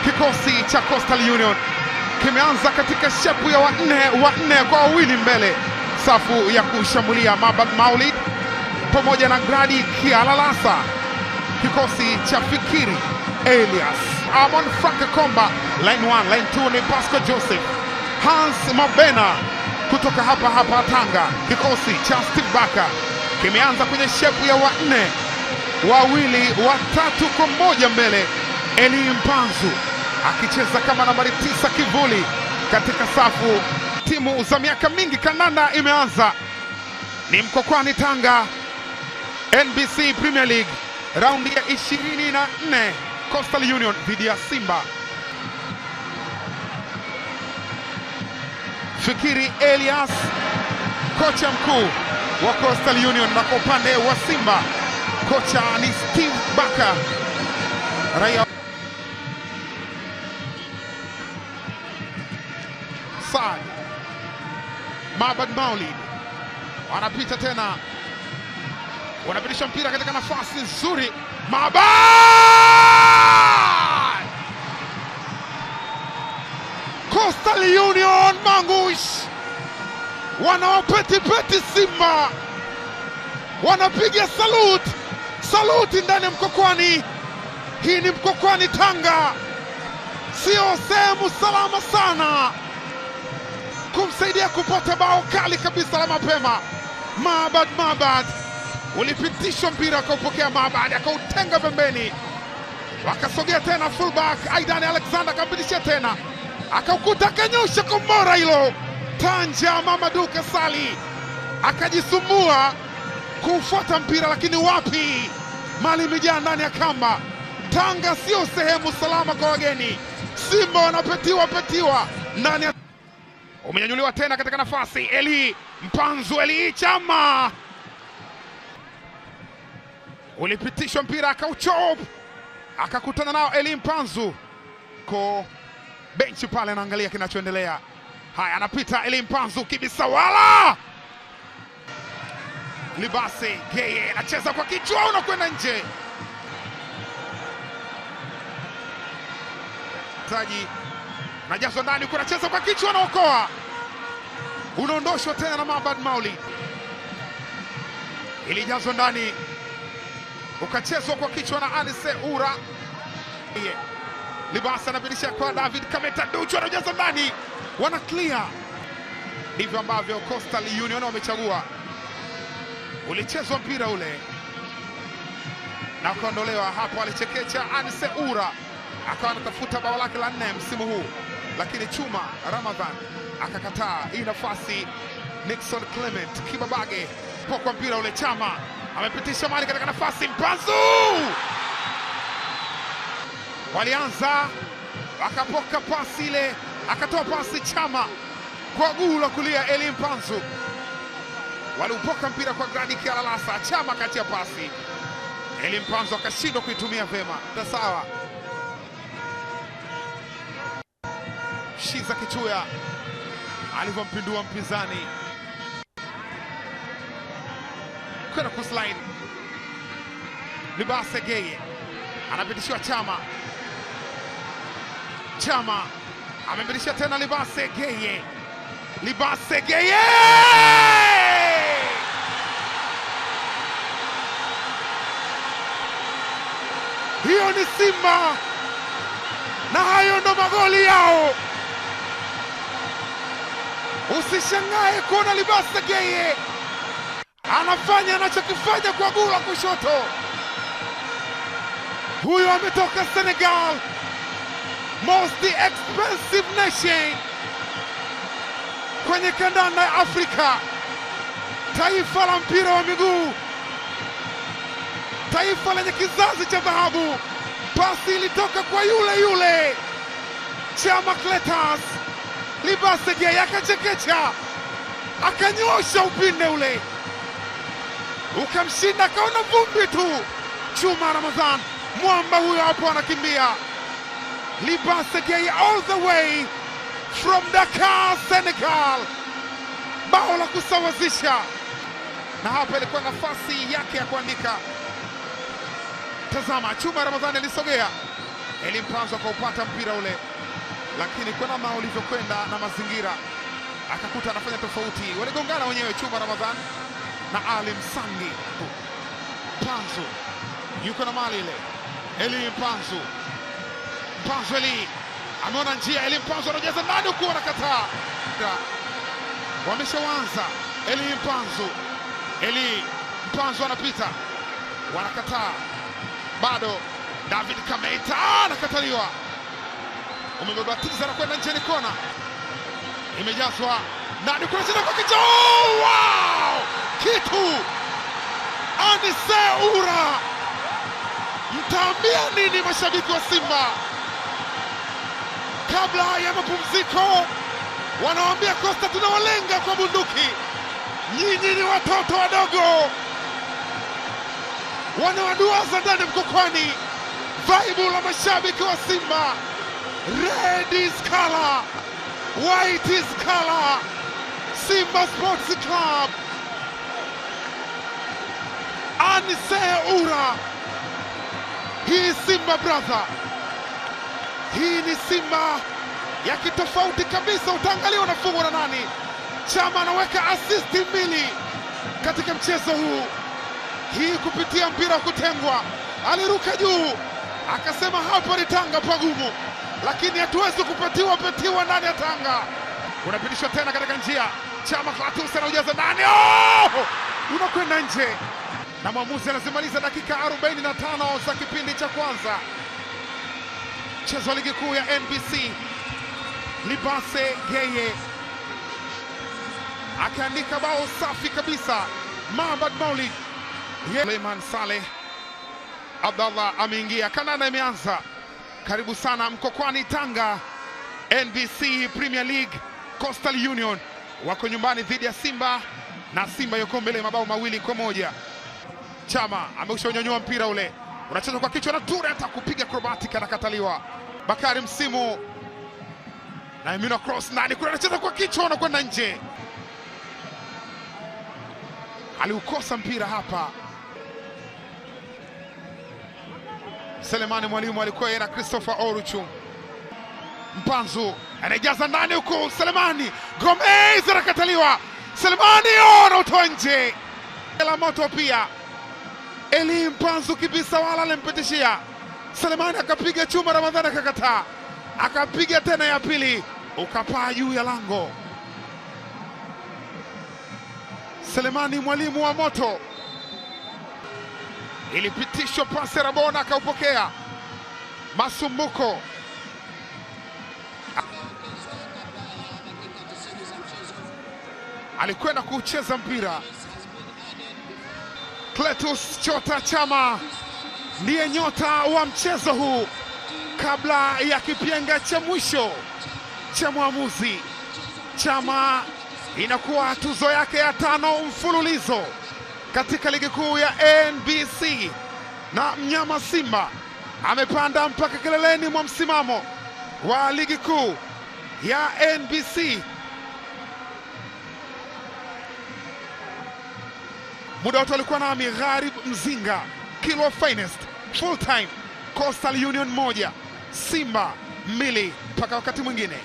Kikosi cha Coastal Union kimeanza katika shepu ya wanne kwa wawili mbele. Safu ya kushambulia Mabad Maulid pamoja na Gradi Kialalasa. Kikosi cha Fikiri Elias, Amon Frank Komba, line 1, line 2 ni Pasco Joseph, Hans Mabena kutoka hapa Tanga. Kikosi cha Steve Baka kimeanza kwenye shepu ya wanne, wawili watatu kwa moja mbele. Eli Mpanzu akicheza kama nambari 9 kivuli katika safu. Timu za miaka mingi kandanda imeanza. Ni Mkwakwani Tanga, NBC Premier League, raundi ya 24, Coastal Union dhidi ya Simba. Fikiri Elias, kocha mkuu wa Coastal Union, na kwa upande wa Simba kocha ni Steve Baka, raia Saad. Mabad Maulid wanapita tena, wanapitisha mpira katika nafasi nzuri. Mabad Coastal Union Mangush wanawapeti Simba, wanapiga saluti ndani ya Mkwakwani. Hii ni Mkwakwani Tanga, sio sehemu salama sana kumsaidia kupata bao kali kabisa la mapema. Mabad ulipitishwa mpira, akaupokea Mabad, akautenga pembeni, wakasogea tena fullback Aidan Alexander, akampitisha tena, akaukuta, akanyosha kombora hilo. Tanja Mamadou Kasali akajisumbua kufuata mpira, lakini wapi, mali imejaa ndani ya kamba. Tanga sio sehemu salama kwa wageni. Simba wanapetiwa ndani ya... Umenyanyuliwa tena katika nafasi, Eli Mpanzu, Eli Chama ulipitishwa mpira, akauchop, akakutana nao Eli Mpanzu ko benchi pale, anaangalia kinachoendelea. Haya, anapita Eli Mpanzu, Kibisawala, Libase Geye anacheza kwa kichwa, unakwenda nje. Taji najazwa ndani, kunacheza kwa kichwa, anaokoa, unaondoshwa tena na Mabad Maulid. Ilijazwa ndani, ukachezwa kwa kichwa na Anise Ura. Libasa anapitisha kwa David Kameta Duchu, anajaza ndani, wana clear. Ndivyo ambavyo Coastal Union wamechagua. Ulichezwa mpira ule na ukaondolewa hapo, alichekecha Anise Ura, akawa anatafuta bao lake la 4 msimu huu, lakini Chuma Ramadhan akakataa hii nafasi. Nixon Clement Kibabage pokwa mpira ule, Chama amepitisha mali katika nafasi, Mpanzu walianza, akapoka pasi ile, akatoa pasi Chama kwa guu la kulia. Eli Mpanzu waliupoka mpira kwa Gradi Kialalasa, Chama katia pasi, Eli Mpanzu akashindwa kuitumia vema. Sawa, Shiza Kichuya alivyompindua mpinzani kwenda kuslide. Libase Geye anapitishiwa Chama amepitisha tena Libase Geye, hiyo ni Simba na hayo ndo magoli yao. Usishangae kuona Libase Geye anafanya anachokifanya kwa guu la kushoto. Huyo ametoka Senegal, most expensive nation kwenye kandanda ya Afrika, taifa la mpira wa miguu, taifa lenye kizazi cha dhahabu. Pasi ilitoka kwa yule Chama Cletus, Libase Geye akachekecha, akanyosha upinde ule, ukamshinda, akaona vumbi tu. Chuma Ramadhan, mwamba huyo hapo anakimbia. Libase Geye all the way from Dakar, Senegal, bao la kusawazisha. Na hapa ilikuwa nafasi yake ya kuandika. Tazama, Chuma Ramadhani alisogea, Eli Mpanzu akaupata mpira ule, lakini kwa namna ulivyokwenda na mazingira akakuta anafanya tofauti. Waligongana wenyewe Chuma Ramadhan na Ali Msangi. Mpanzu yuko na mali ile. Eli Mpanzu, Eli ameona njia. Eli Mpanzu anajaza ndani huku, anakataa. Wameshaanza. Eli Mpanzu anapita, wanakataa bado. David Kameita anakataliwa, umebabatiza na kwenda nje, ni kona imejazwa ndani, kuna jina kwa kichwa. Wow! Kitu Anise Ura, mtaambia nini mashabiki wa Simba kabla ya mapumziko? Wanawaambia Costa, tunawalenga kwa bunduki, nyinyi ni watoto wadogo. Wanawaduaza ndani Mkokwani. Vibe la mashabiki wa Simba, red is color, white is color. Simba Sports Club, Anise Ura, hii Simba brother, hii ni Simba ya kitofauti kabisa. Utaangalia unafungwa na nani. Chama anaweka asisti 2 katika mchezo huu, hii kupitia mpira wa kutengwa. Aliruka juu akasema hapa ni Tanga pagumu, lakini hatuwezi kupetiwa ndani ya Tanga. Unapitishwa tena katika njia. Chama Clatous anaujaza ndani, unakwenda nje, na mwamuzi anazimaliza dakika 45 za kipindi cha kwanza. Mchezo wa ligi kuu ya NBC, Libase Geye akaandika bao safi kabisa. Mahbad Maulid, Suleiman Saleh Abdallah ameingia. Kanana imeanza. Karibu sana Mkokwani Tanga. NBC Premier League, Coastal Union wako nyumbani dhidi ya Simba, na Simba yuko mbele mabao 2-1. Chama ameushanyanyua mpira ule, unacheza kwa kichwa na Ture hata kupiga acrobatic, anakataliwa. Bakari Msimu na Emina cross ndani, kuna anacheza kwa kichwa, anakwenda nje. Aliukosa mpira hapa. Selemani Mwalimu alikuwa yeye na Christopher Oruchu. Mpanzu anajaza ndani huko, Selemani Gomez anakataliwa. Selemani anatoa nje. La moto pia. Eli Mpanzu kibisa wala alimpitishia. Selemani akapiga Chuma Ramadhani akakataa. Akapiga tena ya pili, ukapaa juu ya lango. Selemani Mwalimu wa moto, ilipitishwa pasi, Rabona akaupokea. Masumbuko alikwenda kucheza mpira. Clatous Chota Chama ndiye nyota wa mchezo huu kabla ya kipenga cha mwisho cha mwamuzi. Chama inakuwa tuzo yake ya 5 mfululizo katika ligi kuu ya NBC, na mnyama Simba amepanda mpaka kileleni mwa msimamo wa ligi kuu ya NBC. Muda wote alikuwa nami Gharib Mzinga, Kilo Finest, full time. Coastal Union 1 Simba 2. Mpaka wakati mwingine.